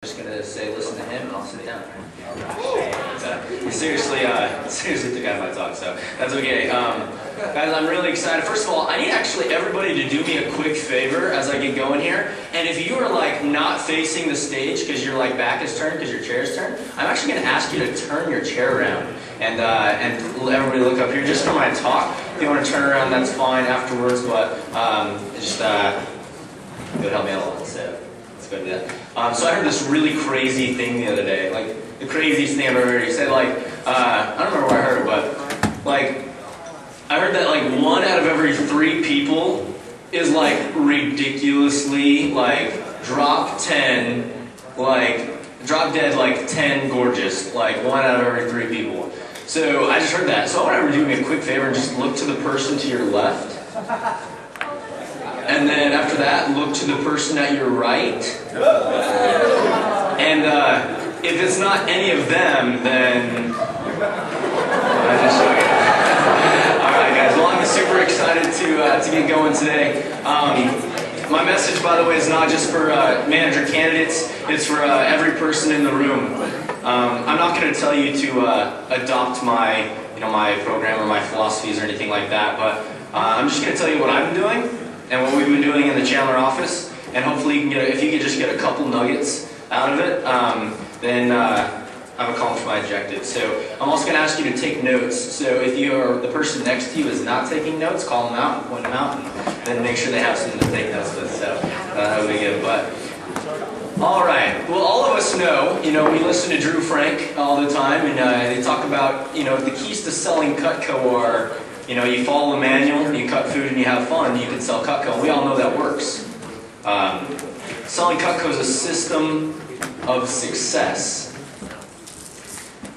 Just gonna say, listen to him, and I'll sit down. Seriously took out my talk, so that's okay. Guys, I'm really excited. First of all, I need actually everybody to do me a quick favor as I get going here. And if you are like not facing the stage because your like back is turned because your chair is turned, I'm actually gonna ask you to turn your chair around and everybody look up here just for my talk. If you want to turn around, that's fine afterwards, but it would help me out a lot. So. So I heard this really crazy thing the other day, like the craziest thing I've ever heard. He said like, I don't remember where I heard it, but like, I heard that like 1 out of every 3 people is like ridiculously like drop dead like 10 gorgeous, like 1 out of every 3 people. So I just heard that. So I want everyone to do me a quick favor and just look to the person to your left. And then after that, look to the person at your right. And if it's not any of them, then I just show you. All right, guys. Well, I'm super excited to get going today. My message, by the way, is not just for manager candidates. It's for every person in the room. I'm not going to tell you to adopt my program or my philosophies or anything like that. But I'm just going to tell you what I've been doing. And what we've been doing in the Chandler office, and hopefully you can if you could just get a couple nuggets out of it, then I've accomplished my objective. So I'm also going to ask you to take notes. So if the person next to you is not taking notes, call them out, point them out, and then make sure they have something to take notes with. So that would be good. But all right. Well, all of us know, we listen to Drew Frank all the time, and they talk about, the keys to selling Cutco are. You follow the manual, you cut food, and you have fun, you can sell Cutco. We all know that works. Selling Cutco is a system of success.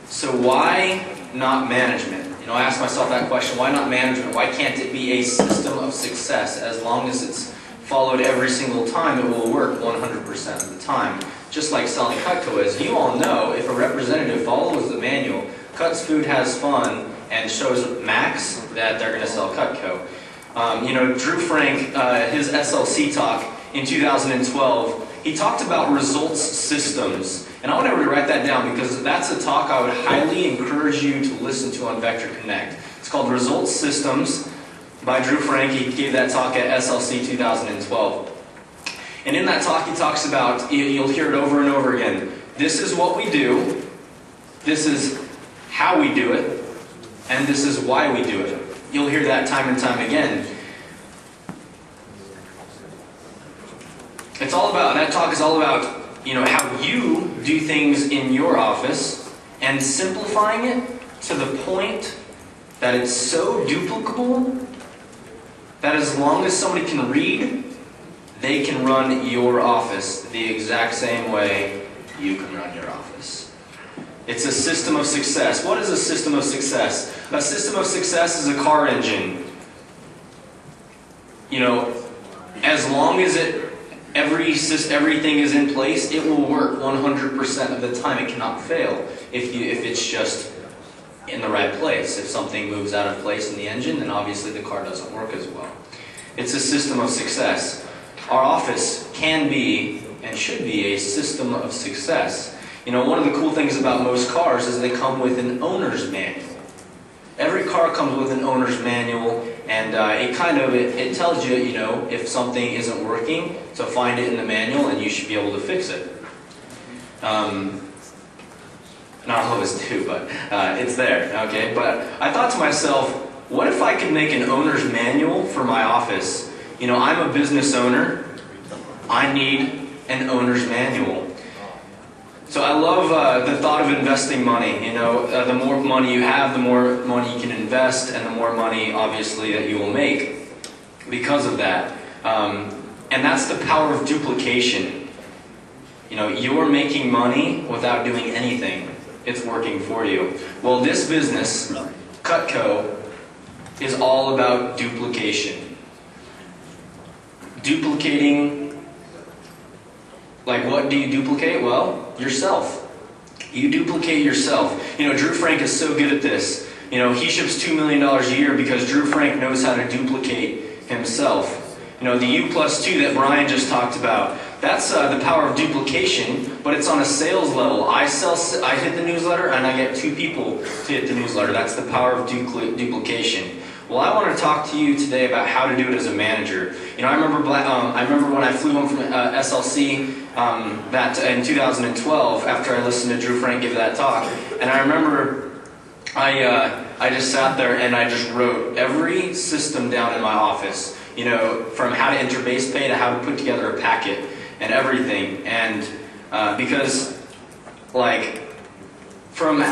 So why not management? I ask myself that question, why not management? Why can't it be a system of success? As long as it's followed every single time, it will work 100% of the time. Just like selling Cutco is. You all know if a representative follows the manual, cuts food, has fun, and shows Max that they're going to sell Cutco. Drew Frank, his SLC talk in 2012, he talked about results systems. And I want everybody to write that down because that's a talk I would highly encourage you to listen to on Vector Connect. It's called Results Systems by Drew Frank. He gave that talk at SLC 2012. And in that talk he talks about, you'll hear it over and over again, this is what we do, this is how we do it, and this is why we do it. You'll hear that time and time again. That talk is all about, how you do things in your office and simplifying it to the point that it's so duplicable that as long as somebody can read, they can run your office the exact same way you can run your office. It's a system of success. What is a system of success? A system of success is a car engine. As long as everything is in place, it will work 100% of the time. It cannot fail if it's just in the right place. If something moves out of place in the engine, then obviously the car doesn't work as well. It's a system of success. Our office can be and should be a system of success. One of the cool things about most cars is they come with an owner's manual. Every car comes with an owner's manual, and it tells you, if something isn't working, to find it in the manual, and you should be able to fix it. Not always do, but it's there, okay? But I thought to myself, what if I could make an owner's manual for my office? I'm a business owner. I need an owner's manual. So I love the thought of investing money. The more money you have, the more money you can invest, and the more money, obviously, that you will make because of that. And that's the power of duplication. You're making money without doing anything. It's working for you. Well, this business, Cutco, is all about duplication. Duplicating. Like, what do you duplicate? Well, yourself. You duplicate yourself. Drew Frank is so good at this. He ships $2 million a year because Drew Frank knows how to duplicate himself. The U+2 that Brian just talked about, that's the power of duplication, but it's on a sales level. I hit the newsletter, and I get 2 people to hit the newsletter. That's the power of duplication. Well, I want to talk to you today about how to do it as a manager. You know, I remember when I flew home from SLC that in 2012 after I listened to Drew Frank give that talk, and I remember I just sat there and I just wrote every system down in my office. You know, from how to enter base pay to how to put together a packet and everything, and because like from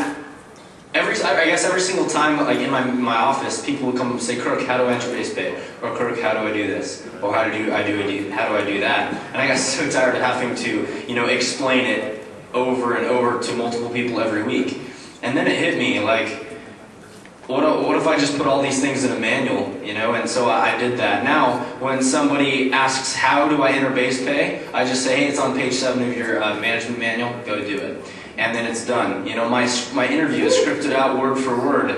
I guess every single time, like in my office, people would come and say, "Kirk, how do I enter base pay?" Or "Kirk, how do I do this?" Or how do I do that? And I got so tired of having to, you know, explain it over and over to multiple people every week. And then it hit me, like, what if I just put all these things in a manual, you know? And so I did that. Now, when somebody asks, "How do I enter base pay?" I just say, "Hey, it's on page 7 of your management manual. Go do it." And then it's done. You know, my interview is scripted out word for word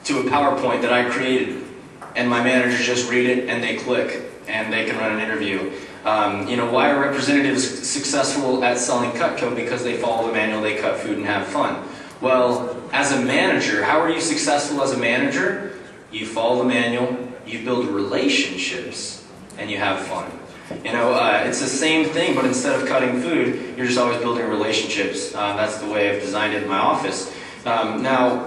to a PowerPoint that I created, and my managers just read it and they click and they can run an interview. You know, why are representatives successful at selling Cutco? Because they follow the manual, they cut food and have fun. Well, as a manager, how are you successful as a manager? You follow the manual, you build relationships, and you have fun. You know, it's the same thing, but instead of cutting food, you're just always building relationships. That's the way I've designed it in my office. Now,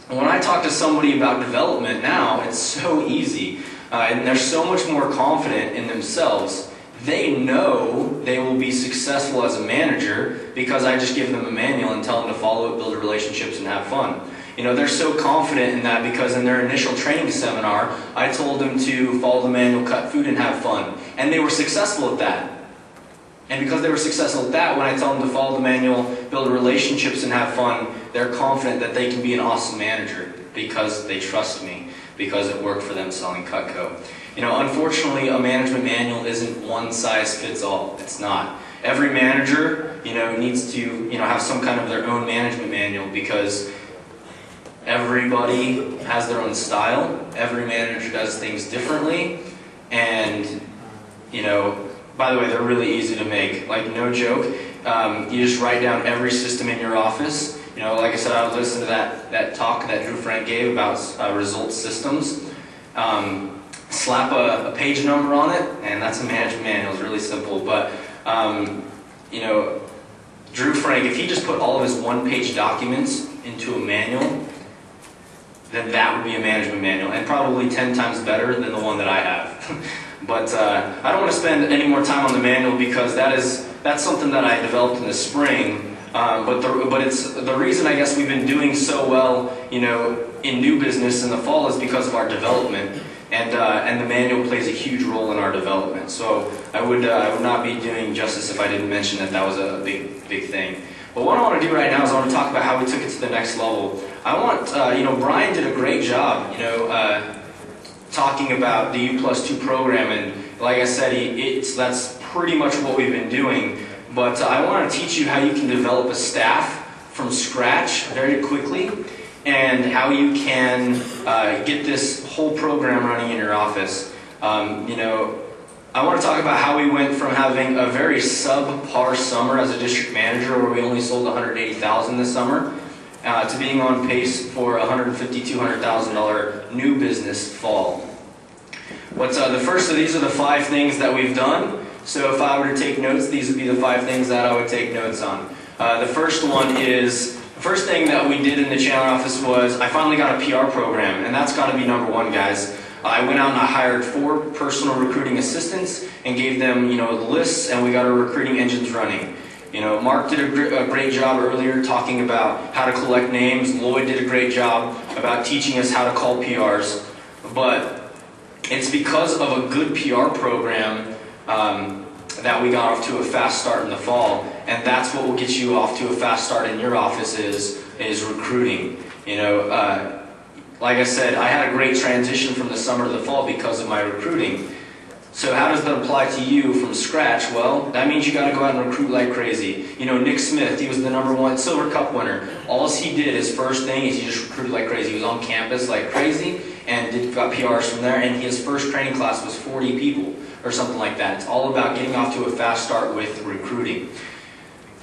when I talk to somebody about development now, it's so easy. And they're so much more confident in themselves. They know they will be successful as a manager because I just give them a manual and tell them to follow it, build relationships, and have fun. You know, they're so confident in that because in their initial training seminar, I told them to follow the manual, cut food, and have fun. And they were successful at that. And because they were successful at that, when I tell them to follow the manual, build relationships, and have fun, they're confident that they can be an awesome manager because they trust me, because it worked for them selling Cutco. You know, unfortunately, a management manual isn't one size fits all. It's not. Every manager, you know, needs to, you know, have some kind of their own management manual because everybody has their own style. Every manager does things differently. And, you know, by the way, they're really easy to make. Like, no joke. You just write down every system in your office. You know, like I said, I was listening to that talk that Drew Frank gave about results systems. Slap a page number on it, and that's a management manual. It's really simple. But, you know, Drew Frank, if he just put all of his one-page documents into a manual, then that would be a management manual, and probably 10 times better than the one that I have. But I don't want to spend any more time on the manual because that's something that I developed in the spring. But it's the reason I guess we've been doing so well, you know, in new business in the fall is because of our development, and the manual plays a huge role in our development. So I would not be doing justice if I didn't mention that was a big thing. But what I want to do right now is I want to talk about how we took it to the next level. I want, you know, Brian did a great job, you know, talking about the U+2 program, and like I said, that's pretty much what we've been doing. But I want to teach you how you can develop a staff from scratch very quickly, and how you can get this whole program running in your office. You know, I want to talk about how we went from having a very subpar summer as a district manager, where we only sold $180,000 this summer, to being on pace for $150,000, $200,000 new business fall. What's the first of these are the 5 things that we've done. So if I were to take notes, these would be the 5 things that I would take notes on. The first one is, the first thing that we did in the Chandler office was I finally got a PR program, and that's got to be number 1, guys. I went out and I hired 4 personal recruiting assistants and gave them, you know, the lists, and we got our recruiting engines running. You know, Mark did a great job earlier talking about how to collect names. Lloyd did a great job about teaching us how to call PRs. But it's because of a good PR program that we got off to a fast start in the fall, and that's what will get you off to a fast start in your office is recruiting. You know, like I said, I had a great transition from the summer to the fall because of my recruiting. So how does that apply to you from scratch? Well, that means you got to go out and recruit like crazy. You know, Nick Smith, he was the #1 Silver Cup winner. All he did, his first thing, is he just recruited like crazy. He was on campus like crazy and got PRs from there, and his first training class was 40 people. or something like that. It's all about getting off to a fast start with recruiting.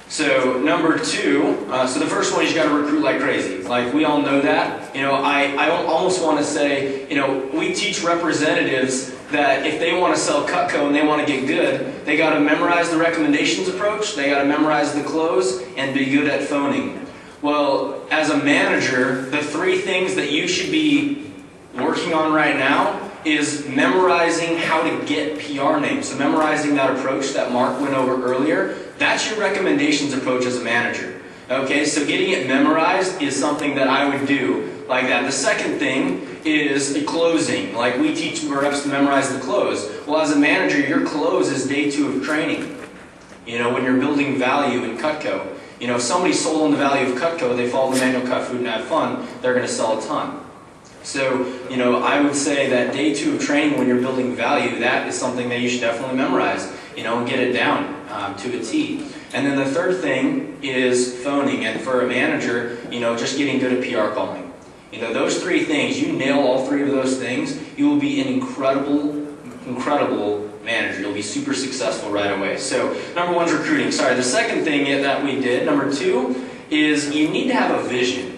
So number two, so the first one is you got to recruit like crazy. Like we all know that. I almost want to say, we teach representatives that if they want to sell Cutco and they want to get good, they got to memorize the recommendations approach, they got to memorize the close, and be good at phoning. Well, as a manager, the three things that you should be working on right now is memorizing how to get PR names. So memorizing that approach that Mark went over earlier, that's your recommendations approach as a manager. Okay, so getting it memorized is something that I would do like that. The second thing is closing. Like we teach reps to memorize the close. Well, as a manager, your close is day 2 of training. When you're building value in Cutco. If somebody sold on the value of Cutco, they follow the manual, cut food, and have fun, they're going to sell a ton. So, I would say that day 2 of training when you're building value, that is something that you should definitely memorize, and get it down to a T. And then the third thing is phoning. And for a manager, just getting good at PR calling. Those three things, you nail all three of those things, you will be an incredible manager. You'll be super successful right away. So, number 1 is recruiting. Sorry, the second thing that we did, number 2, is you need to have a vision.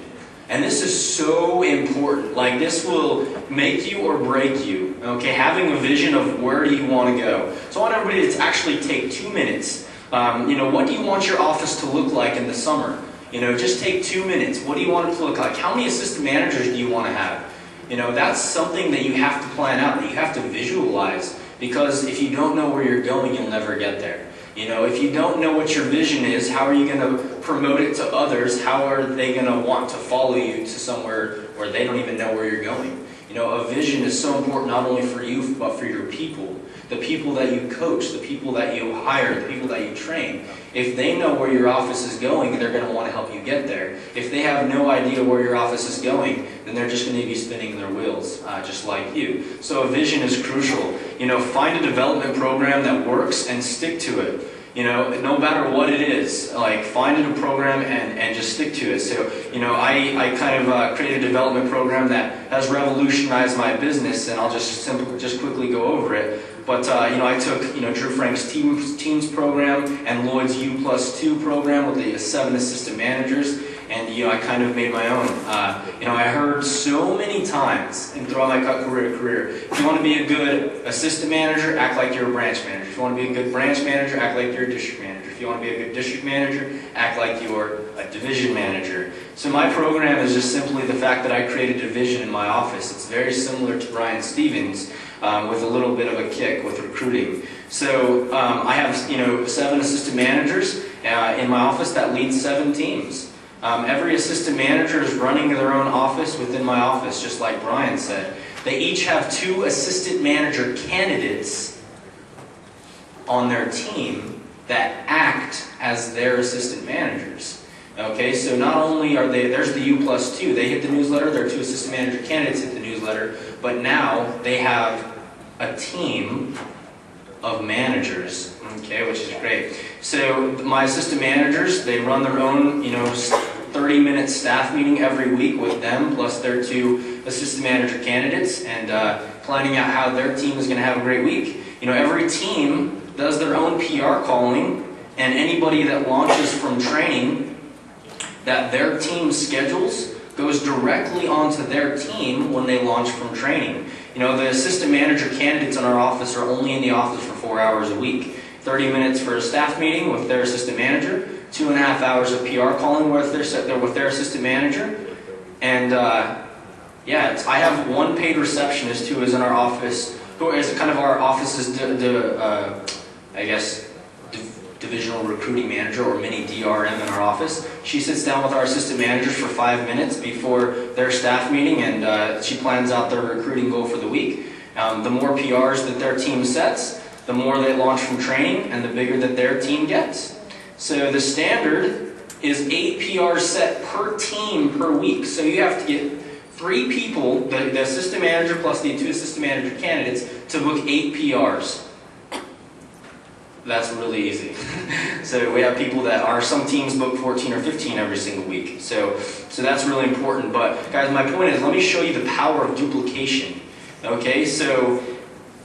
And this is so important. Like this will make you or break you. Okay, having a vision of where do you want to go. So I want everybody to actually take 2 minutes. What do you want your office to look like in the summer? Just take 2 minutes. What do you want it to look like? How many assistant managers do you want to have? That's something that you have to plan out, that you have to visualize. Because if you don't know where you're going, you'll never get there. If you don't know what your vision is, how are you going to promote it to others? How are they going to want to follow you to somewhere where they don't even know where you're going? A vision is so important not only for you, but for your people. The people that you coach, the people that you hire, the people that you train. If they know where your office is going, they're going to want to help you get there. If they have no idea where your office is going, then they're just going to be spinning their wheels, just like you. So a vision is crucial. Find a development program that works and stick to it. No matter what it is, like find a program and just stick to it. So, I kind of created a development program that has revolutionized my business, and I'll just quickly go over it. But, I took, Drew Frank's Teams program and Lloyd's U+2 program with the 7 assistant managers, and, I kind of made my own. I heard so many times throughout my career, if you want to be a good assistant manager, act like you're a branch manager. If you want to be a good branch manager, act like you're a district manager. If you want to be a good district manager, act like you're a division manager. So my program is just simply the fact that I created a division in my office. It's very similar to Brian Stevens, with a little bit of a kick with recruiting. So I have 7 assistant managers in my office that lead 7 teams. Every assistant manager is running their own office within my office, just like Brian said. They each have 2 assistant manager candidates on their team that act as their assistant managers. Okay, so not only are there's the U+2, they hit the newsletter, their 2 assistant manager candidates hit the newsletter, but now they have a team of managers, okay, which is great. So my assistant managers, they run their own, 30-minute staff meeting every week with them, plus their 2 assistant manager candidates, and planning out how their team is going to have a great week. Every team does their own PR calling, and anybody that launches from training that their team schedules goes directly onto their team when they launch from training. The assistant manager candidates in our office are only in the office for 4 hours a week. 30 minutes for a staff meeting with their assistant manager, 2.5 hours of PR calling with their assistant manager, and I have 1 paid receptionist who is in our office, who is kind of our office's divisional recruiting manager, or mini DRM in our office. She sits down with our assistant managers for 5 minutes before their staff meeting, and she plans out their recruiting goal for the week. The more PRs that their team sets, the more they launch from training, and the bigger that their team gets. So the standard is 8 PRs set per team per week. So you have to get 3 people, the assistant manager plus the 2 assistant manager candidates, to book 8 PRs. That's really easy. So we have people that are, some teams book 14 or 15 every single week. So that's really important. But guys, my point is, let me show you the power of duplication. Okay, so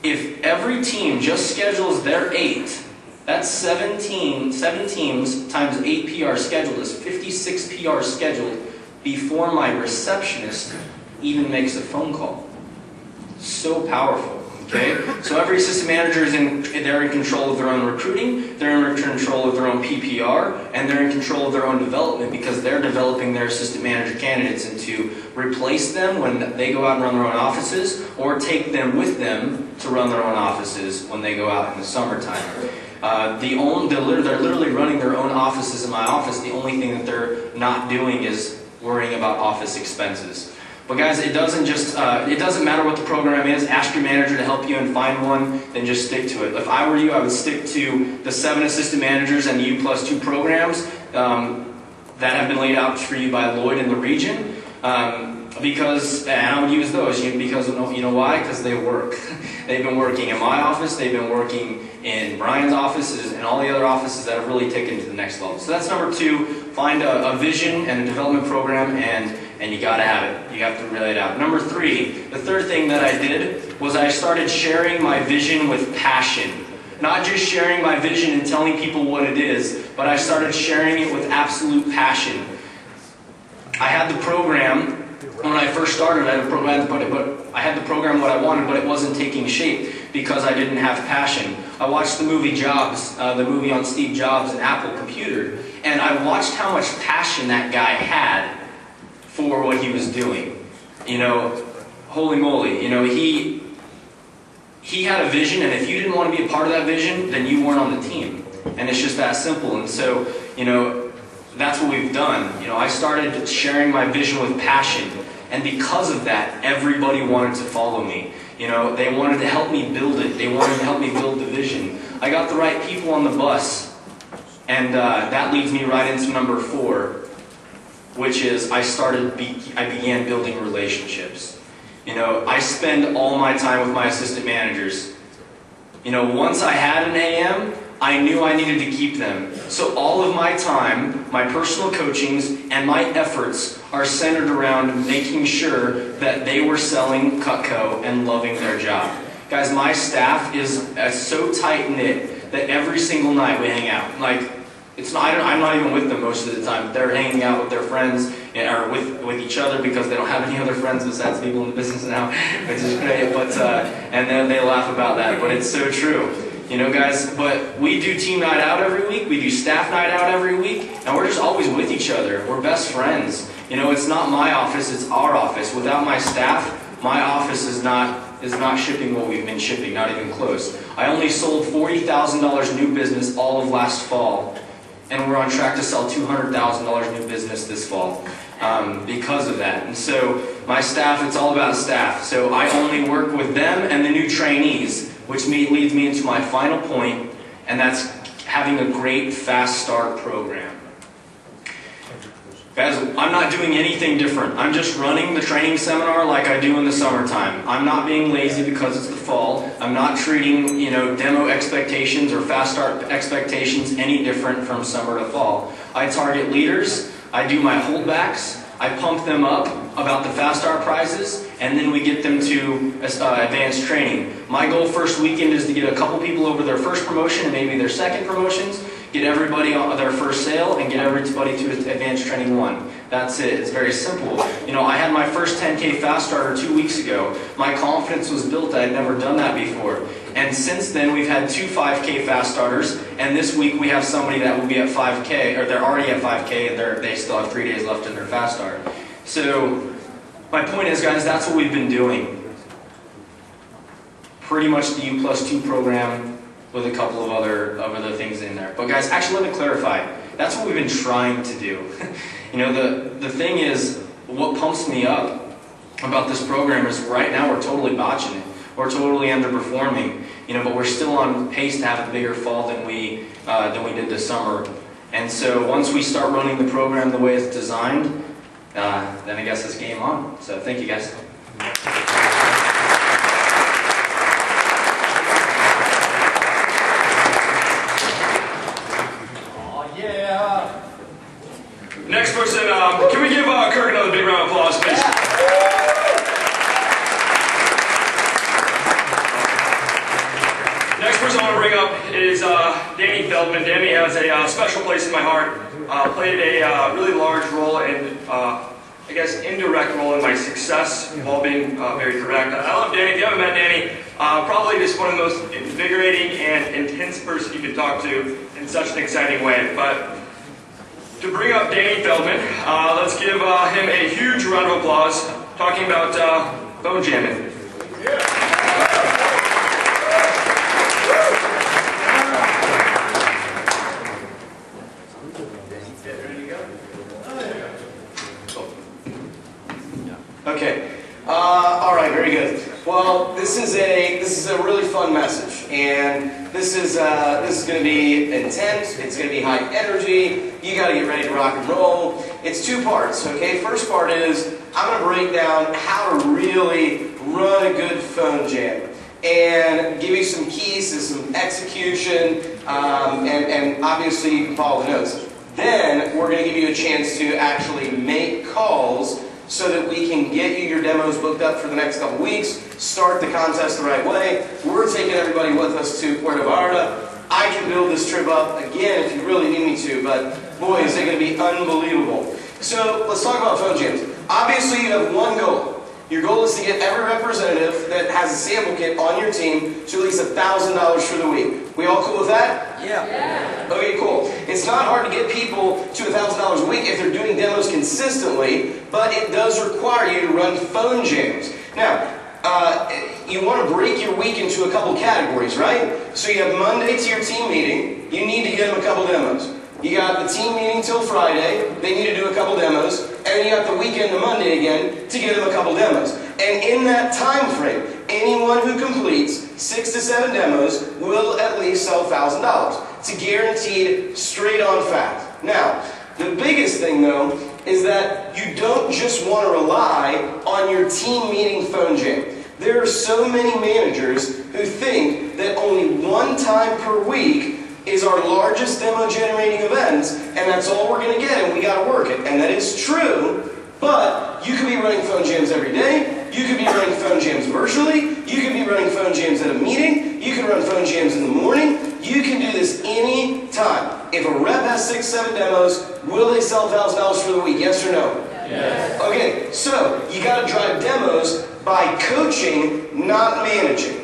If every team just schedules their 8, that's 7 teams times 8 PRs scheduled is 56 PRs scheduled before my receptionist even makes a phone call. So powerful. Okay? So every assistant manager they're in control of their own recruiting, they're in control of their own PPR, and they're in control of their own development because they're developing their assistant manager candidates and to replace them when they go out and run their own offices, or take them with them to run their own offices when they go out in the summertime. They're literally running their own offices in my office. The only thing that they're not doing is worrying about office expenses. But guys, it doesn't matter what the program is. Ask your manager to help you and find one, then just stick to it. If I were you, I would stick to the 7 assistant managers and the U+2 programs that have been laid out for you by Lloyd in the region. And I would use those because you know why? Because they work. They've been working in my office, they've been working in Brian's offices, and all the other offices that have really taken it to the next level. So that's number 2. Find a vision and a development program, and you got to have it. You have to relay it out. Number 3, the third thing that I did was I started sharing my vision with passion. Not just sharing my vision and telling people what it is, but I started sharing it with absolute passion. I had the program. When I first started, I had the program what I wanted, but it wasn't taking shape because I didn't have passion. I watched the movie Jobs, the movie on Steve Jobs and Apple Computer, and I watched how much passion that guy had for what he was doing. You know, holy moly, you know, he had a vision, and if you didn't want to be a part of that vision, then you weren't on the team. And it's just that simple. And so, you know, that's what we've done. You know, I started sharing my vision with passion. And because of that, everybody wanted to follow me. You know, they wanted to help me build it. They wanted to help me build the vision. I got the right people on the bus. And that leads me right into number 4, which is I began building relationships. You know, I spend all my time with my assistant managers. You know, once I had an AM, I knew I needed to keep them. So all of my time, my personal coachings, and my efforts are centered around making sure that they were selling Cutco and loving their job. Guys, my staff is so tight-knit that every single night we hang out. Like, I'm not even with them most of the time. They're hanging out with their friends or with each other because they don't have any other friends besides people in the business now, which is great. But and then they laugh about that, but it's so true. You know, guys, but we do team night out every week, we do staff night out every week, and we're just always with each other. We're best friends. You know, it's not my office, it's our office. Without my staff, my office is not shipping what we've been shipping, not even close. I only sold $40,000 new business all of last fall, and we're on track to sell $200,000 new business this fall because of that. And so my staff, it's all about staff. So I only work with them and the new trainees, which leads me into my final point, and that's having a great fast start program. Guys, I'm not doing anything different. I'm just running the training seminar like I do in the summertime. I'm not being lazy because it's the fall. I'm not treating, you know, demo expectations or fast start expectations any different from summer to fall. I target leaders, I do my holdbacks, I pump them up about the fast start prizes, and then we get them to advanced training. My goal first weekend is to get a couple people over their first promotion and maybe their second promotions, get everybody on their first sale, and get everybody to advanced training 1. That's it. It's very simple. You know, I had my first 10K fast starter 2 weeks ago. My confidence was built. I had never done that before. And since then, we've had 2 5K fast starters, and this week we have somebody that will be at 5K, or they're already at 5K, and they still have 3 days left in their fast start. So my point is, guys, that's what we've been doing. Pretty much the U+2 program with a couple of other things in there. But guys, actually let me clarify. That's what we've been trying to do. You know, the thing is, what pumps me up about this program is right now we're totally botching it. We're totally underperforming. You know, but we're still on pace to have a bigger fall than we did this summer. And so once we start running the program the way it's designed, then I guess it's game on. So thank you guys. Next person, can we give Kirk another big round of applause, please? bring up is Danny Feldman. Danny has a special place in my heart. Played a really large role and I guess indirect role in my success while being very direct. I love Danny. If you haven't met Danny, probably just one of the most invigorating and intense person you can talk to in such an exciting way. But to bring up Danny Feldman, let's give him a huge round of applause talking about phone jamming. Okay. All right. Very good. Well, this is a really fun message, and this is going to be intense. It's going to be high energy. You got to get ready to rock and roll. It's two parts. Okay. First part is I'm going to break down how to really run a good phone jam and give you some keys to some execution, and obviously you can follow the notes. Then we're going to give you a chance to actually make calls so that we can get you your demos booked up for the next couple weeks, start the contest the right way. We're taking everybody with us to Puerto Vallarta. I can build this trip up again if you really need me to, but boy, is it going to be unbelievable. So let's talk about phone jams. Obviously, you have one goal. Your goal is to get every representative that has a sample kit on your team to at least $1,000 for the week. We all cool with that? Yeah. Okay, cool. It's not hard to get people to $1,000 a week if they're doing demos consistently, but it does require you to run phone jams. Now, you want to break your week into a couple categories, right? So you have Monday to your team meeting. You need to get them a couple demos. You got the team meeting till Friday. They need to do a couple demos. And then you got the weekend to Monday again to get them a couple demos. And in that time frame, anyone who completes 6 to 7 demos will at least sell $1,000. It's a guaranteed, straight-on fact. Now, the biggest thing, though, is that you don't just want to rely on your team meeting phone jam. There are so many managers who think that only one time per week is our largest demo generating event, and that's all we're going to get, and we got to work it. And that is true, but you could be running phone jams every day. You could be running phone jams virtually. You could be running phone jams at a meeting. You can run phone jams in the morning. You can do this any time. If a rep has 6, 7 demos, will they sell $1,000 for the week? Yes or no? Yes. Okay, so you got to drive demos by coaching, not managing.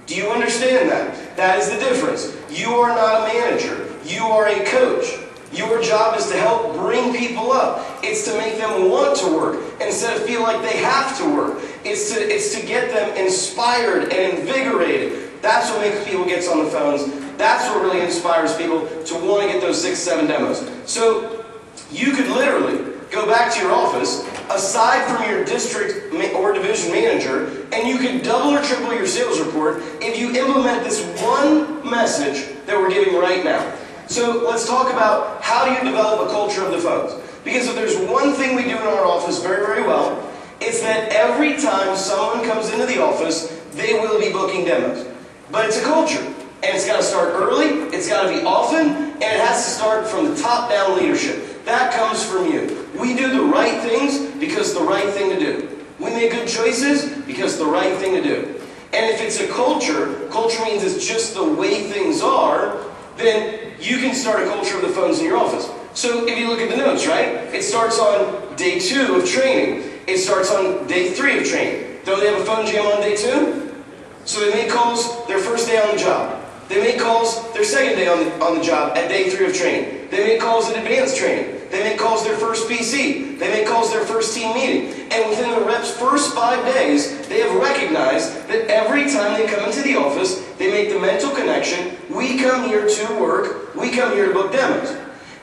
Do you understand that? That is the difference. You are not a manager. You are a coach. Your job is to help bring people up. It's to make them want to work instead of feel like they have to work. It's to get them inspired and invigorated. That's what makes people get on the phones. That's what really inspires people to want to get those 6, 7 demos. So you could literally go back to your office, aside from your district or division manager, and you can double or triple your sales report if you implement this one message that we're giving right now. So let's talk about how do you develop a culture of the phones. Because if there's one thing we do in our office very, very well, it's that every time someone comes into the office, they will be booking demos. But it's a culture. And it's got to start early, it's got to be often, and it has to start from the top-down leadership. That comes from you. We do the right things because it's the right thing to do. We make good choices because it's the right thing to do. And if it's a culture, culture means it's just the way things are, then you can start a culture of the phones in your office. So if you look at the notes, right? It starts on day 2 of training. It starts on day 3 of training. Don't they have a phone jam on day 2? So they make calls their first day on the job. They make calls their second day on the job at day 3 of training. They make calls at advanced training. They make calls their first PC. They make calls their first team meeting. And within the rep's first 5 days, they have recognized that every time they come into the office, they make the mental connection, we come here to work, we come here to book demos.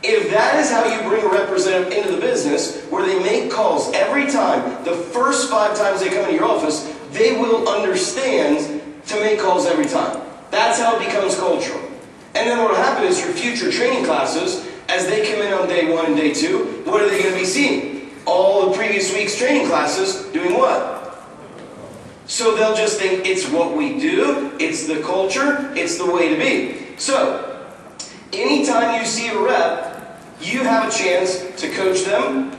If that is how you bring a representative into the business, where they make calls every time, the first 5 times they come into your office, they will understand to make calls every time. That's how it becomes cultural. And then what will happen is your future training classes, as they come in on day 1 and day 2, what are they going to be seeing? All the previous week's training classes doing what? So they'll just think it's what we do, it's the culture, it's the way to be. So, anytime you see a rep, you have a chance to coach them.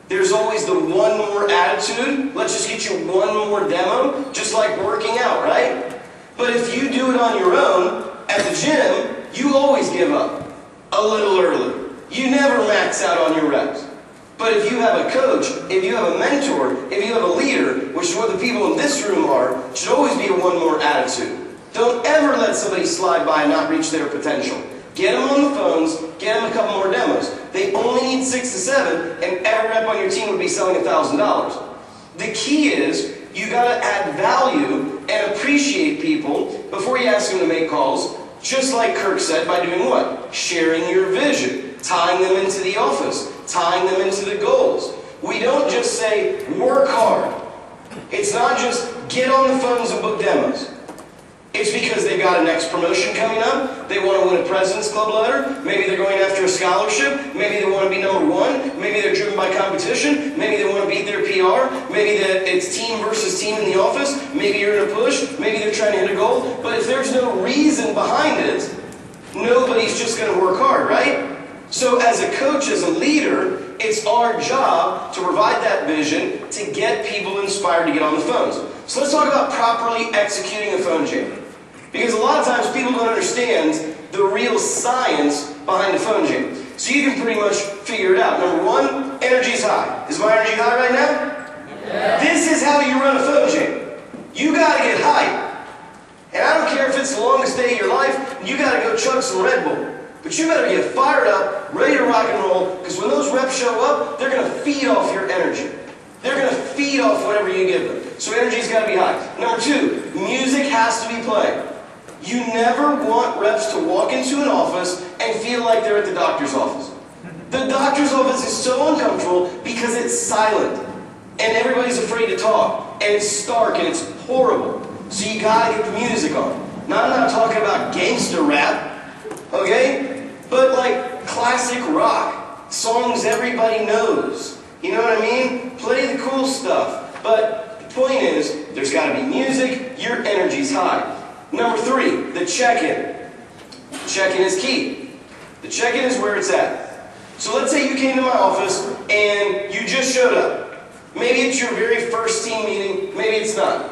There's always the one more attitude. Let's just get you one more demo, just like working out, right? But if you do it on your own, At the gym, you always give up a little early. You never max out on your reps. But if you have a coach, if you have a mentor, if you have a leader, which is what the people in this room are, it should always be a one more attitude. Don't ever let somebody slide by and not reach their potential. Get them on the phones, get them a couple more demos. They only need 6 to 7, and every rep on your team would be selling $1,000. The key is, you gotta add value and appreciate people before you ask them to make calls, just like Kirk said, by doing what? Sharing your vision, tying them into the office, tying them into the goals. We don't just say, work hard. It's not just get on the phones and book demos. It's because they've got a next promotion coming up. They want to win a President's Club letter. Maybe they're going after a scholarship. Maybe they want to be number 1. Maybe they're driven by competition. Maybe they want to beat their PR. Maybe it's team versus team in the office. Maybe you're in a push. Maybe they're trying to hit a goal. But if there's no reason behind it, nobody's just going to work hard, right? So as a coach, as a leader, it's our job to provide that vision to get people inspired to get on the phones. So let's talk about properly executing a phone jam. Because a lot of times people don't understand the real science behind a phone jam. So you can pretty much figure it out. Number 1, energy's high. Is my energy high right now? Yeah. This is how you run a phone jam. You got to get hype. And I don't care if it's the longest day of your life, you got to go chug some Red Bull. But you better get fired up, ready to rock and roll, because when those reps show up, they're going to feed off your energy. They're going to feed off whatever you give them. So energy's got to be high. Number 2, music has to be playing. You never want reps to walk into an office and feel like they're at the doctor's office. The doctor's office is so uncomfortable because it's silent. And everybody's afraid to talk. And it's stark and it's horrible. So you got to get the music on. Now, I'm not talking about gangster rap, okay? But like classic rock, songs everybody knows. You know what I mean? Play the cool stuff. But the point is, there's got to be music, your energy's high. Number 3, the check-in. Check-in is key. The check-in is where it's at. So let's say you came to my office and you just showed up. Maybe it's your very first team meeting, maybe it's not.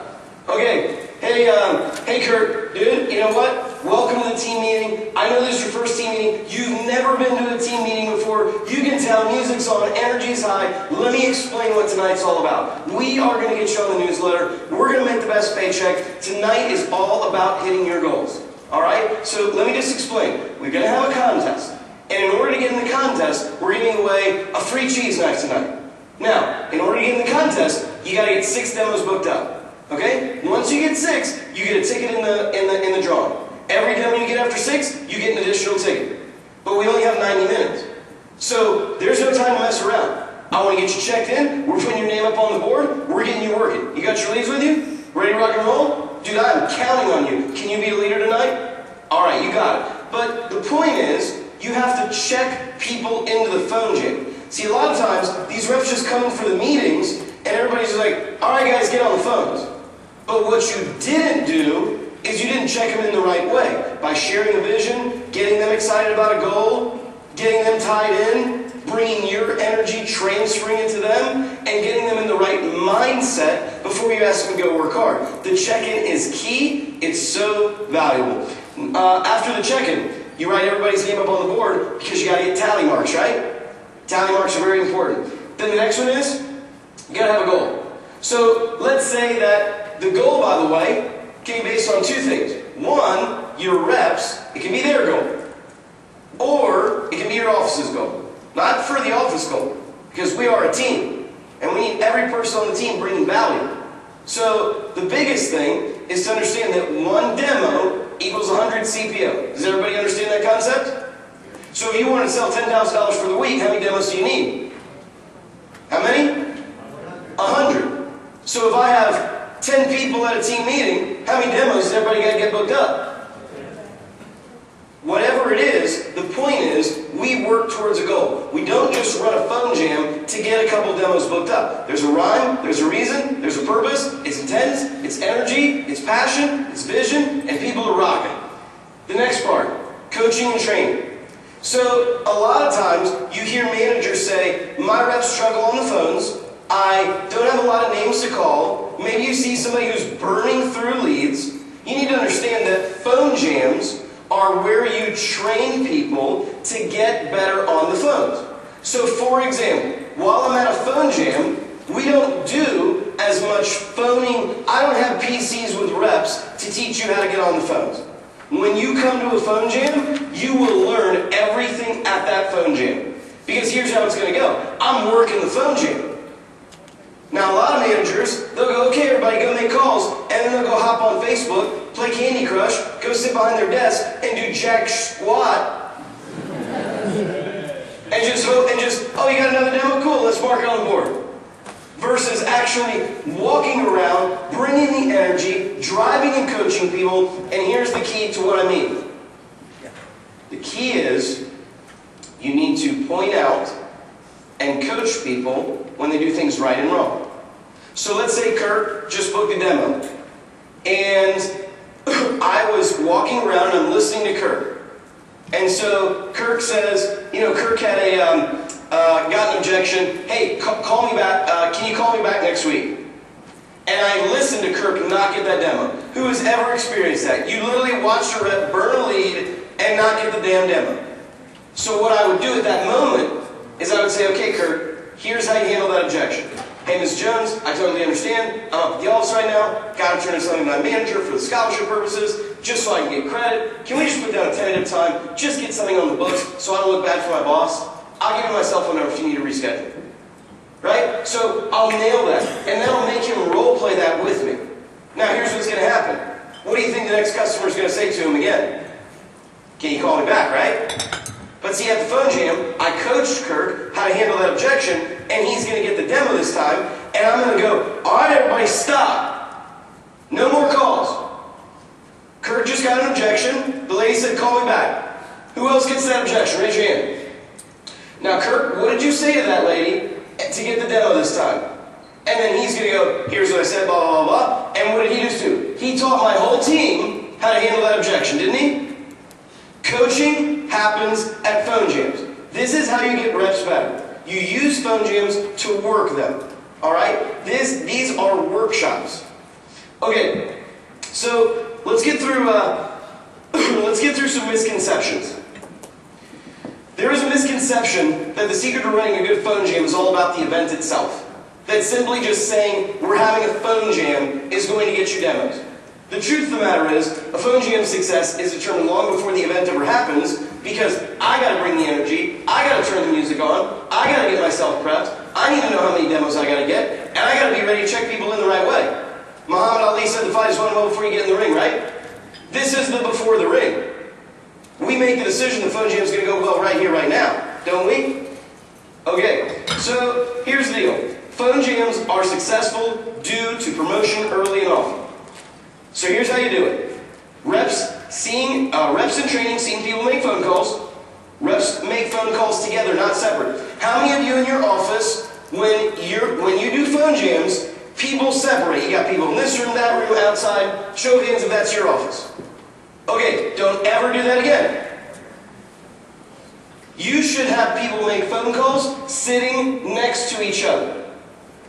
Okay, hey Kirk, dude, you know what? Welcome to the team meeting. I know this is your first team meeting. You've never been to a team meeting before. You can tell music's on, energy's high. Let me explain what tonight's all about. We are going to get you on the newsletter. We're going to make the best paycheck. Tonight is all about hitting your goals. All right? So let me just explain. We're going to have a contest. And in order to get in the contest, we're giving away a free cheese knife tonight. Now, in order to get in the contest, you got to get 6 demos booked up. Okay? Once you get 6, you get a ticket in the drawing. Every demo you get after 6, you get an additional ticket. But we only have 90 minutes. So there's no time to mess around. I want to get you checked in. We're putting your name up on the board. We're getting you working. You got your leads with you? Ready to rock and roll? Dude, I'm counting on you. Can you be a leader tonight? All right, you got it. But the point is, you have to check people into the phone jam. See, a lot of times, these reps just come in for the meetings, and everybody's just like, all right, guys, get on the phones. But what you didn't do is you didn't check them in the right way. By sharing a vision, getting them excited about a goal, getting them tied in, bringing your energy, transferring it to them, and getting them in the right mindset before you ask them to go work hard. The check-in is key. It's so valuable. After the check-in, you write everybody's name up on the board because you got to get tally marks, right? Tally marks are very important. Then the next one is, you got to have a goal. So let's say that the goal, by the way, can be based on 2 things. 1, your reps, it can be their goal. Or it can be your office's goal. Not for the office goal, because we are a team. And we need every person on the team bringing value. So the biggest thing is to understand that 1 demo equals 100 CPO. Does everybody understand that concept? So if you want to sell $10,000 for the week, how many demos do you need? How many? 100. So if I have 10 people at a team meeting, how many demos does everybody got to get booked up? Whatever it is, the point is, we work towards a goal. We don't just run a phone jam to get a couple demos booked up. There's a rhyme, there's a reason, there's a purpose, it's intense, it's energy, it's passion, it's vision, and people are rocking. The next part, coaching and training. So, a lot of times, you hear managers say, my reps struggle on the phones, I don't have a lot of names to call, maybe you see somebody who's burning through leads. You need to understand that phone jams are where you train people to get better on the phones. So for example, while I'm at a phone jam, we don't do as much phoning. I don't have PCs with reps to teach you how to get on the phones. When you come to a phone jam, you will learn everything at that phone jam. Because here's how it's going to go. I'm working the phone jam. Now a lot of managers, they'll go, okay everybody go make calls, and then they'll go hop on Facebook, play Candy Crush, go sit behind their desk, and do jack squat. And just hope, oh you got another demo? Cool, let's mark it on the board. Versus actually walking around, bringing the energy, driving and coaching people, and here's the key to what I mean. The key is, you need to point out and coach people when they do things right and wrong. So let's say Kirk just booked a demo, and I was walking around and I'm listening to Kirk. And so Kirk says, Kirk had got an objection. Hey, call me back. Can you call me back next week? And I listened to Kirk not get that demo. Who has ever experienced that? You literally watched a rep burn a lead and not get the damn demo. So what I would do at that moment is I would say, okay, Kirk, here's how you handle that objection. Hey, Ms. Jones, I totally understand. I'm up at the office right now. Got to turn in something to my manager for the scholarship purposes, just so I can get credit. Can we just put down a tentative time, just get something on the books so I don't look bad for my boss? I'll give you my cell phone number if you need to reschedule. Right? So I'll nail that, and that'll make him role play that with me. Now here's what's going to happen. What do you think the next customer is going to say to him again? Can you call me back, right? But see, at the phone jam, I coached Kirk how to handle that objection, and he's going to get the demo this time, and I'm going to go, all right, everybody, stop. No more calls. Kirk just got an objection. The lady said, call me back. Who else gets that objection? Raise your hand. Now, Kirk, what did you say to that lady to get the demo this time? And then he's going to go, here's what I said, blah, blah, blah, blah. And what did he just do? He taught my whole team how to handle that objection, didn't he? Coaching happens at phone jams. This is how you get reps better. You use phone jams to work them. All right? These are workshops. Okay, so let's get through some misconceptions. There is a misconception that the secret to running a good phone jam is all about the event itself. That simply just saying we're having a phone jam is going to get you demos. The truth of the matter is, a phone jam success is determined long before the event ever happens, because I got to bring the energy, I got to turn the music on, I got to get myself prepped, I need to know how many demos I got to get, and I got to be ready to check people in the right way. Muhammad Ali said the fight is won well before you get in the ring, right? This is the before the ring. We make the decision the phone jam is going to go well right here, right now, don't we? Okay, so here's the deal. Phone jams are successful due to promotion early and often. So here's how you do it. Reps in training, seeing people make phone calls. Reps make phone calls together, not separate. How many of you in your office, when you do phone jams, people separate? You got people in this room, that room, outside. Show of hands if that's your office. Okay, don't ever do that again. You should have people make phone calls sitting next to each other.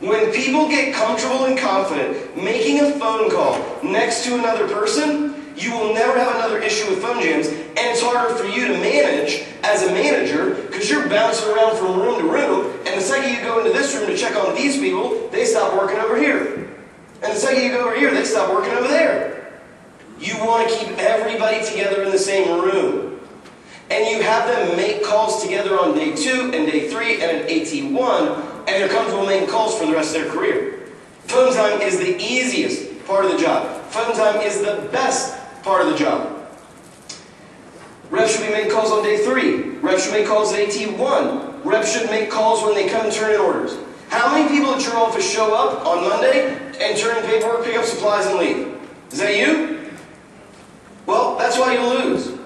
When people get comfortable and confident making a phone call next to another person, you will never have another issue with phone jams, and it's harder for you to manage as a manager because you're bouncing around from room to room, and the second you go into this room to check on these people, they stop working over here. And the second you go over here, they stop working over there. You want to keep everybody together in the same room. And you have them make calls together on day 2 and day 3 and at AT1, and they're comfortable making calls for the rest of their career. Phone time is the easiest part of the job. Phone time is the best part of the job. Reps should be making calls on day 3. Reps should make calls at AT1. Reps should make calls when they come and turn in orders. How many people at your office show up on Monday and turn in paperwork, pick up supplies, and leave? Is that you? Well, that's why you lose.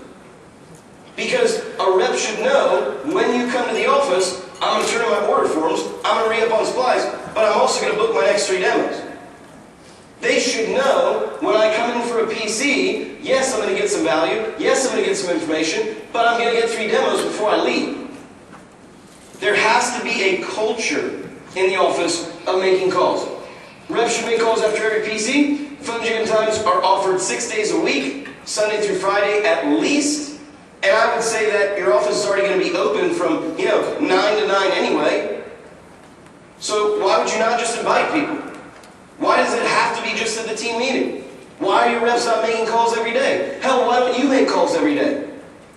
Because a rep should know when you come to the office, I'm going to turn in my order forms, I'm going to re-up on supplies, but I'm also going to book my next 3 demos. They should know when I come in for a PC, yes, I'm going to get some value, yes, I'm going to get some information, but I'm going to get 3 demos before I leave. There has to be a culture in the office of making calls. Reps should make calls after every PC. Phone jam times are offered 6 days a week. Sunday through Friday at least. And I would say that your office is already going to be open from, 9 to 9 anyway. So why would you not just invite people? Why does it have to be just at the team meeting? Why are your reps not making calls every day? Hell, why don't you make calls every day?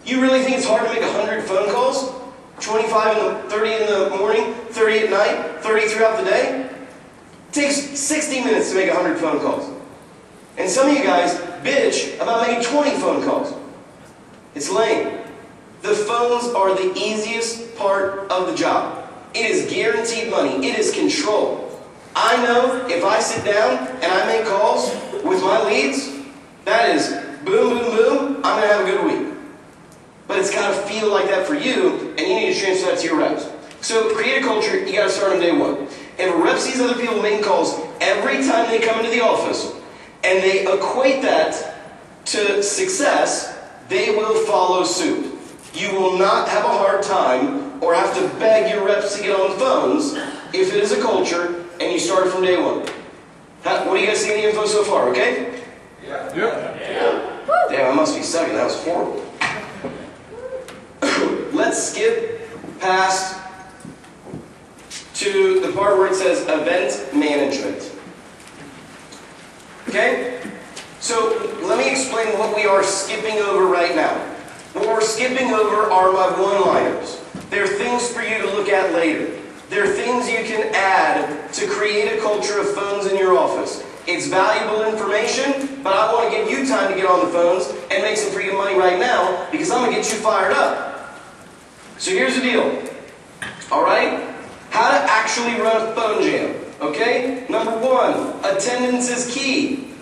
You really think it's hard to make 100 phone calls? 30 in the morning, 30 at night, 30 throughout the day? It takes 60 minutes to make 100 phone calls. And some of you guys bitch about making 20 phone calls. It's lame. The phones are the easiest part of the job. It is guaranteed money. It is control. I know if I sit down and I make calls with my leads, that is boom, boom, boom, I'm going to have a good week. But it's got to feel like that for you, and you need to transfer that to your reps. So create a culture, you got to start on day one. If a rep sees other people making calls every time they come into the office, and they equate that to success, they will follow suit. You will not have a hard time or have to beg your reps to get on the phones if it is a culture and you start from day one. What do you guys see in the info so far, okay? Yeah. Damn, I must be sucking. That was horrible. Let's skip past to the part where it says event management. Okay? So let me explain what we are skipping over right now. What we're skipping over are my one-liners. They're things for you to look at later. They're things you can add to create a culture of phones in your office. It's valuable information, but I want to give you time to get on the phones and make some freaking money right now because I'm going to get you fired up. So here's the deal. Alright? How to actually run a phone jam. Okay? Number one, attendance is key.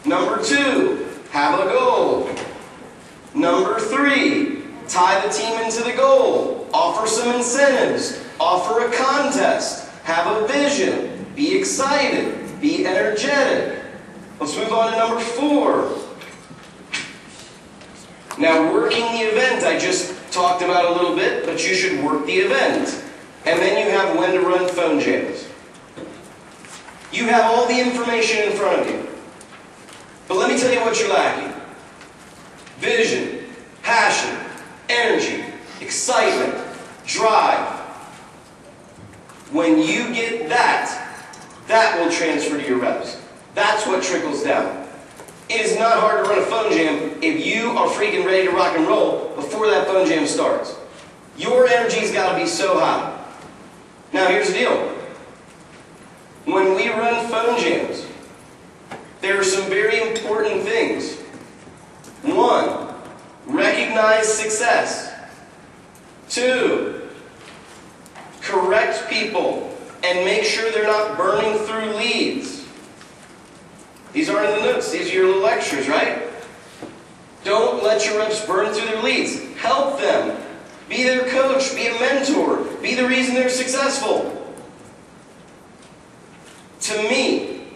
Number two, have a goal. Number three, tie the team into the goal. Offer some incentives. Offer a contest. Have a vision. Be excited. Be energetic. Let's move on to number four. Now, working the event, I just talked about a little bit, but you should work the event. And then you have when to run phone jams. You have all the information in front of you. But let me tell you what you're lacking. Vision, passion, energy, excitement, drive. When you get that, that will transfer to your reps. That's what trickles down. It is not hard to run a phone jam if you are freaking ready to rock and roll before that phone jam starts. Your energy's got to be so high. Now here's the deal. When we run phone jams, there are some very important things. One, recognize success. Two, correct people and make sure they're not burning through leads. These aren't in the notes, these are your little lectures, right? Don't let your reps burn through their leads. Help them. Be their coach, be a mentor, be the reason they're successful. To me,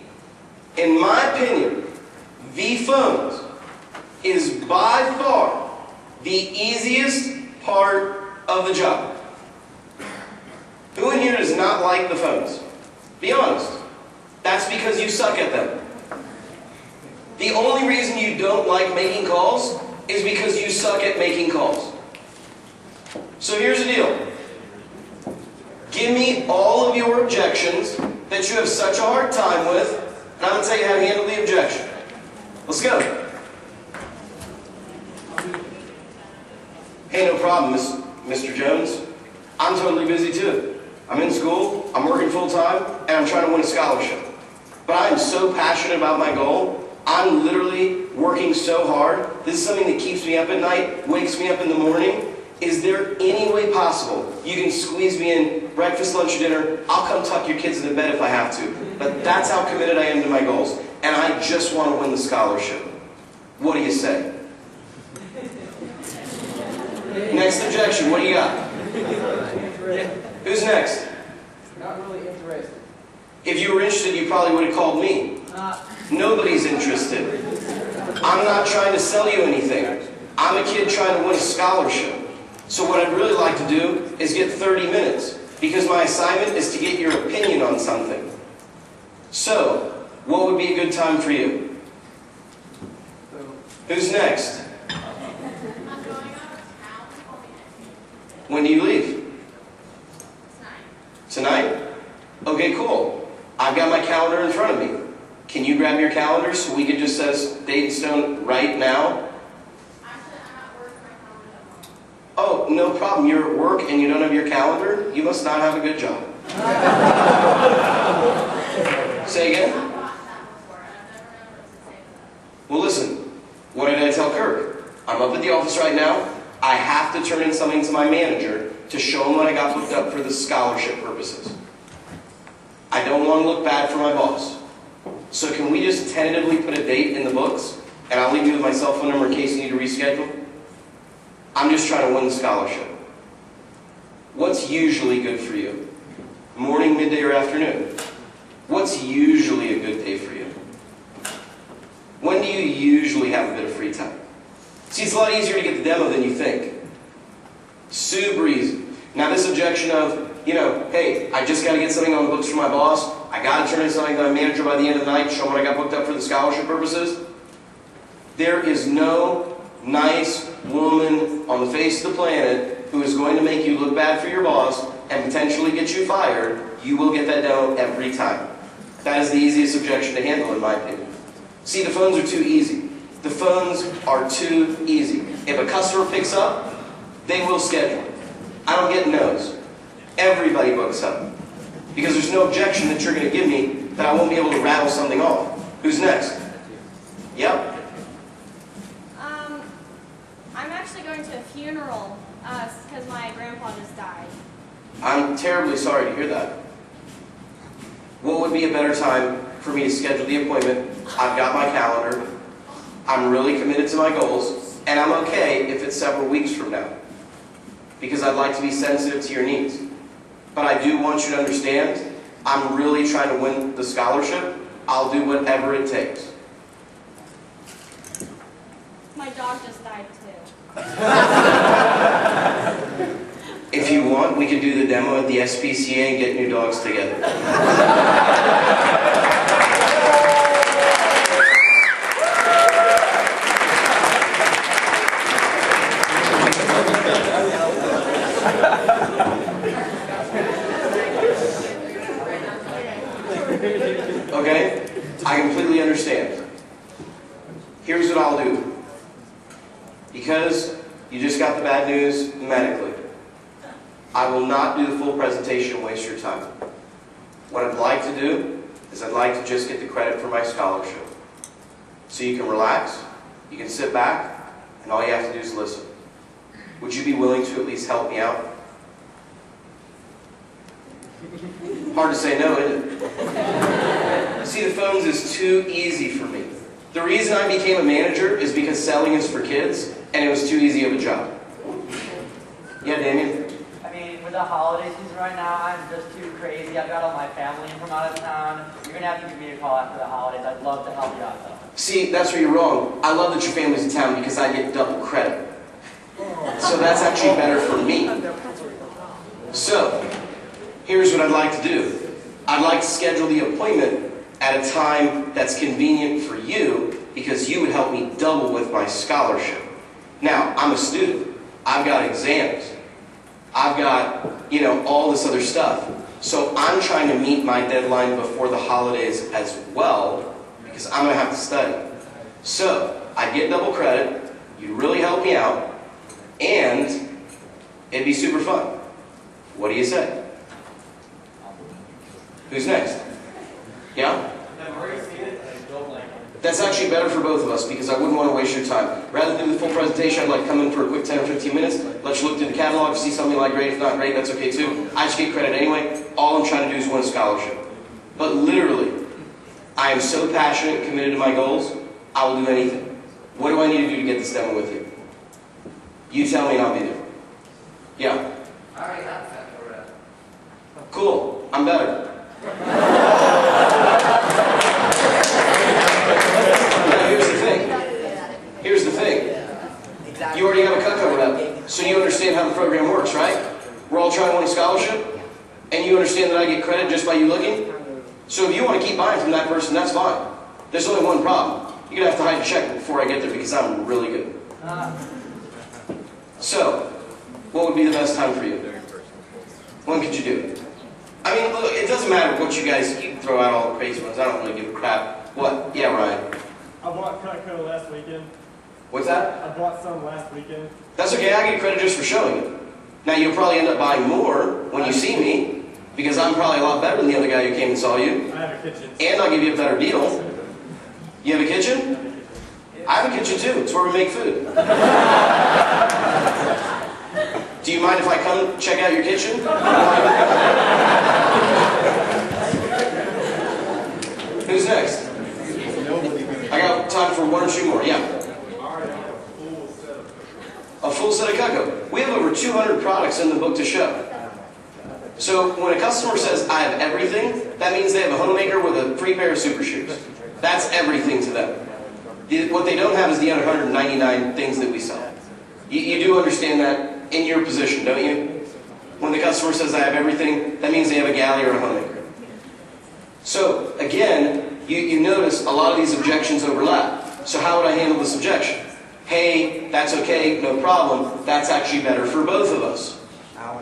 in my opinion, V-Phones is by far the easiest part of the job. Who in here does not like the phones? Be honest. That's because you suck at them. The only reason you don't like making calls is because you suck at making calls. So here's the deal. Give me all of your objections that you have such a hard time with, and I'm going to tell you how to handle the objection. Let's go. Hey, no problem, Mr. Jones. I'm totally busy too. I'm in school, I'm working full time, and I'm trying to win a scholarship. But I am so passionate about my goal. I'm literally working so hard. This is something that keeps me up at night, wakes me up in the morning. Is there any way possible you can squeeze me in breakfast, lunch, or dinner? I'll come tuck your kids into bed if I have to. But that's how committed I am to my goals. And I just want to win the scholarship. What do you say? Next objection, what do you got? Who's next? Not really interested. If you were interested, you probably would have called me. Nobody's interested. I'm not trying to sell you anything. I'm a kid trying to win a scholarship. So what I'd really like to do is get 30 minutes, because my assignment is to get your opinion on something. So, what would be a good time for you? Who's next? I'm going out of town. When do you leave? Tonight. Tonight? Okay, cool. I've got my calendar in front of me. Can you grab your calendar so we can just set a date in stone right now? Actually, I'm at work. My calendar's at home. Oh, no problem. You're at work and you don't have your calendar? You must not have a good job. Say again? I've watched that before, and I've never known what to say to that. Well, listen. What did I tell Kirk? I'm up at the office right now. I have to turn in something to my manager to show him what I got booked up for the scholarship purposes. I don't want to look bad for my boss. So can we just tentatively put a date in the books? And I'll leave you with my cell phone number in case you need to reschedule. I'm just trying to win the scholarship. What's usually good for you? Morning, midday, or afternoon? What's usually a good day for you? When do you usually have a bit of free time? See, it's a lot easier to get the demo than you think. Super easy. Now this objection of, hey, I just got to get something on the books for my boss. I got to turn in something to my manager by the end of the night, show what I got booked up for the scholarship purposes. There is no nice woman on the face of the planet who is going to make you look bad for your boss and potentially get you fired. You will get that demo every time. That is the easiest objection to handle, in my opinion. See, the phones are too easy. The phones are too easy. If a customer picks up, they will schedule. I don't get no's. Everybody books up. Because there's no objection that you're going to give me that I won't be able to rattle something off. Who's next? Yep. I'm actually going to a funeral because my grandpa just died. I'm terribly sorry to hear that. What would be a better time for me to schedule the appointment? I've got my calendar. I'm really committed to my goals. And I'm okay if it's several weeks from now. Because I'd like to be sensitive to your needs. But I do want you to understand, I'm really trying to win the scholarship. I'll do whatever it takes. My dog just died too. If you want, we could do the demo at the SPCA and get new dogs together. Okay? I completely understand. Here's what I'll do. Because you just got the bad news medically, I will not do the full presentation and waste your time. What I'd like to do is I'd like to just get the credit for my scholarship. So you can relax, you can sit back, and all you have to do is listen. Would you be willing to at least help me out? Hard to say no, isn't it? See, the phones is too easy for me. The reason I became a manager is because selling is for kids, and it was too easy of a job. Yeah, Damien? I mean, with the holiday season right now, I'm just too crazy. I've got all my family in from out of town. You're going to have to give me a call after the holidays. I'd love to help you out, though. See, that's where you're wrong. I love that your family's in town because I get double credit. So that's actually better for me. So, here's what I'd like to do. I'd like to schedule the appointment at a time that's convenient for you because you would help me double with my scholarship. Now, I'm a student. I've got exams. I've got, all this other stuff. So I'm trying to meet my deadline before the holidays as well because I'm going to have to study. So, I get double credit. You'd really help me out. And it'd be super fun. What do you say? Who's next? Yeah? That's actually better for both of us because I wouldn't want to waste your time. Rather than do the full presentation, I'd like to come in for a quick 10 or 15 minutes, let you look through the catalog, see something like great. If not great, that's okay too. I just get credit anyway. All I'm trying to do is win a scholarship. But literally, I am so passionate and committed to my goals, I will do anything. What do I need to do to get this demo with you? You tell me and I'll be there. Yeah? I already have that already. Cool. I'm better. Now here's the thing. Here's the thing. You already have a cut covered up, so you understand how the program works, right? We're all trying to win a scholarship, and you understand that I get credit just by you looking? So if you want to keep buying from that person, that's fine. There's only one problem. you're going to have to hide your checkbook before I get there because I'm really good. So, what would be the best time for you? When could you do it? I mean, look, it doesn't matter what you guys, you can throw out all the crazy ones. I don't really give a crap. What? Yeah, Ryan. I bought Cutco last weekend. What's that? I bought some last weekend. That's okay, I get credit just for showing it. Now, you'll probably end up buying more when you see me, because I'm probably a lot better than the other guy who came and saw you. I have a kitchen. And I'll give you a better deal. You have a kitchen? I have a kitchen too. It's where we make food. Do you mind if I come check out your kitchen? Who's next? I got time for one or two more. Yeah. A full set of Cutco. We have over 200 products in the book to show. So when a customer says, I have everything, that means they have a homemaker with a free pair of super shoes. That's everything to them. What they don't have is the other 199 things that we sell. You do understand that in your position, don't you? When the customer says, I have everything, that means they have a galley or a homemaker. So again, you notice a lot of these objections overlap. So how would I handle this objection? Hey, that's okay, no problem. That's actually better for both of us.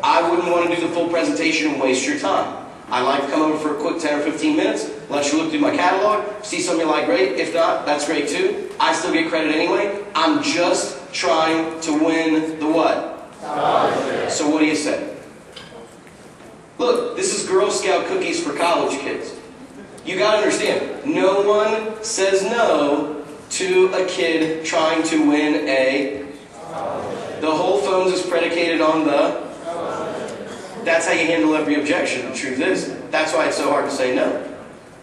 I wouldn't want to do the full presentation and waste your time. I'd like to come over for a quick 10 or 15 minutes, let you look through my catalog, see something you like, great. If not, that's great too. I still get credit anyway. I'm just trying to win the what? So what do you say? Look, this is Girl Scout cookies for college kids. You got to understand, no one says no to a kid trying to win a... The whole phones is predicated on the... That's how you handle every objection. The truth is, that's why it's so hard to say no.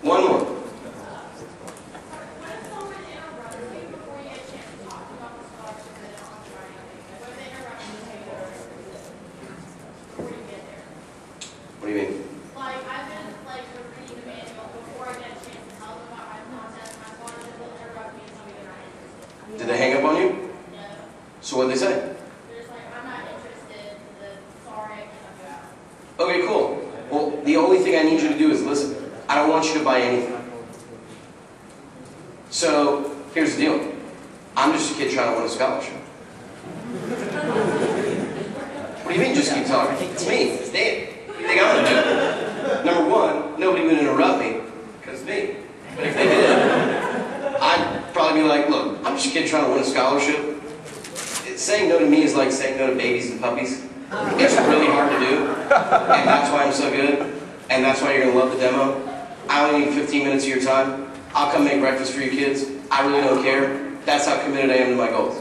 One more. What do you mean? Like, I've been like reading the manual before I get a chance to tell them about my process. My sponsors will interrupt me and tell me they're not interested. Did they hang up on you? No. So what did they say? They're just like, I'm not interested. Sorry, I can't help you out. Okay, cool. Well, the only thing I need you to do is listen. I don't want you to buy anything. So, here's the deal. I'm just a kid trying to win a scholarship. What do you mean just keep talking? It's me. It's Dan. What do you think I'm going to do? Number one, nobody would interrupt me, because it's me. But if they did, I'd probably be like, look, I'm just a kid trying to win a scholarship. Saying no to me is like saying no to babies and puppies. It's really hard to do, and that's why I'm so good, and that's why you're going to love the demo. I only need 15 minutes of your time. I'll come make breakfast for your kids. I really don't care. That's how committed I am to my goals.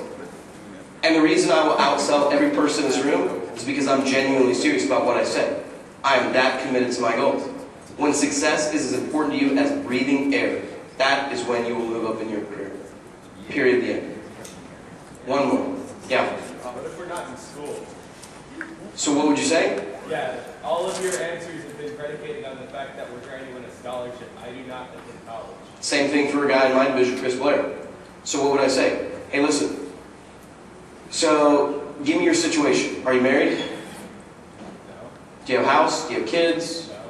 And the reason I will outsell every person in this room is because I'm genuinely serious about what I say. I am that committed to my goals. When success is as important to you as breathing air, that is when you will move up in your career. Period, the end. One more. Yeah? What if we're not in school? So what would you say? Yeah, all of your answers have been predicated on the fact that we're trying to win a scholarship. I do not attend college. Same thing for a guy in my division, Chris Blair. So what would I say? Hey, listen. So, give me your situation. Are you married? No. Do you have a house? Do you have kids? No.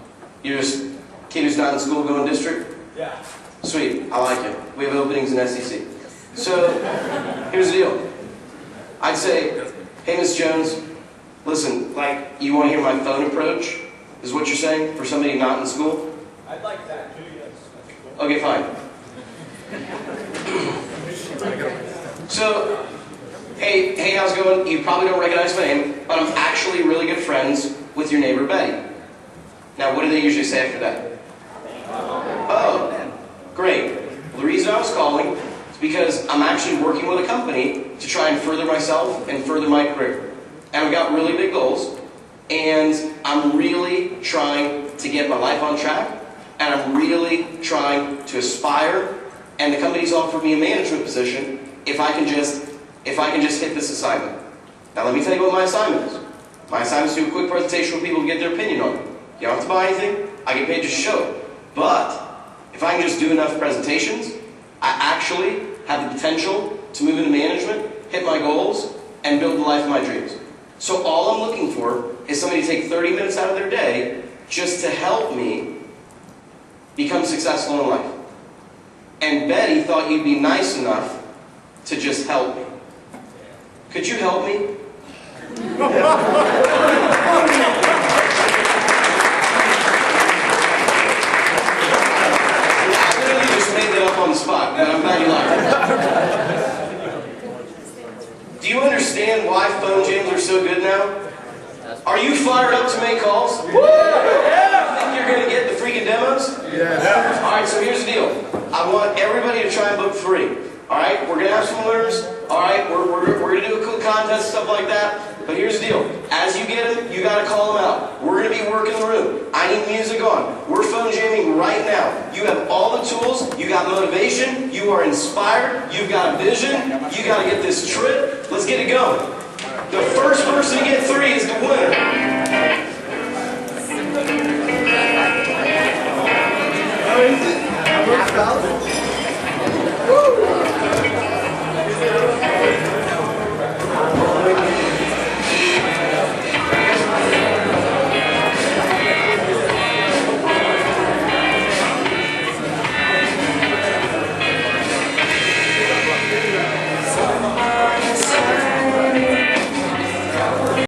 You're just a kid who's not in school going district? Yeah. Sweet, I like it. We have openings in SEC. So, here's the deal. I'd say, hey, Miss Jones, listen, like, you want to hear my phone approach? Is what you're saying for somebody not in school? I'd like that too, yes. That's cool. Okay, fine. So, hey, how's it going? You probably don't recognize my name, but I'm actually really good friends with your neighbor Betty. Now, what do they usually say after that? Oh, great. Well, the reason I was calling is because I'm actually working with a company to try and further myself and further my career. And I've got really big goals, and I'm really trying to get my life on track, and I'm really trying to aspire, and the company's offered me a management position if I can just hit this assignment. Now let me tell you what my assignment is. My assignment is to do a quick presentation for people to get their opinion on it. You don't have to buy anything, I get paid just to show it. But if I can just do enough presentations, I actually have the potential to move into management, hit my goals, and build the life of my dreams. So all I'm looking for is somebody to take 30 minutes out of their day just to help me become successful in life. And Betty thought you'd be nice enough to just help me. Could you help me? I literally just made that up on the spot, but I'm glad you liked it. Do you understand why phone jams are so good now? Are you fired up to make calls? Think you're going to get the freaking demos? Yes. Alright, so here's the deal. I want everybody to try and book 3. Alright, we're going to have some winners. Alright, we're going to do a cool contest, stuff like that. But here's the deal. As you get them, you got to call them out. We're going to be working the room. I need music on. We're phone jamming right now. You have all the tools. You got motivation. You are inspired. You've got a vision. You got to get this trip. Let's get it going. The first person to get 3 is the winner.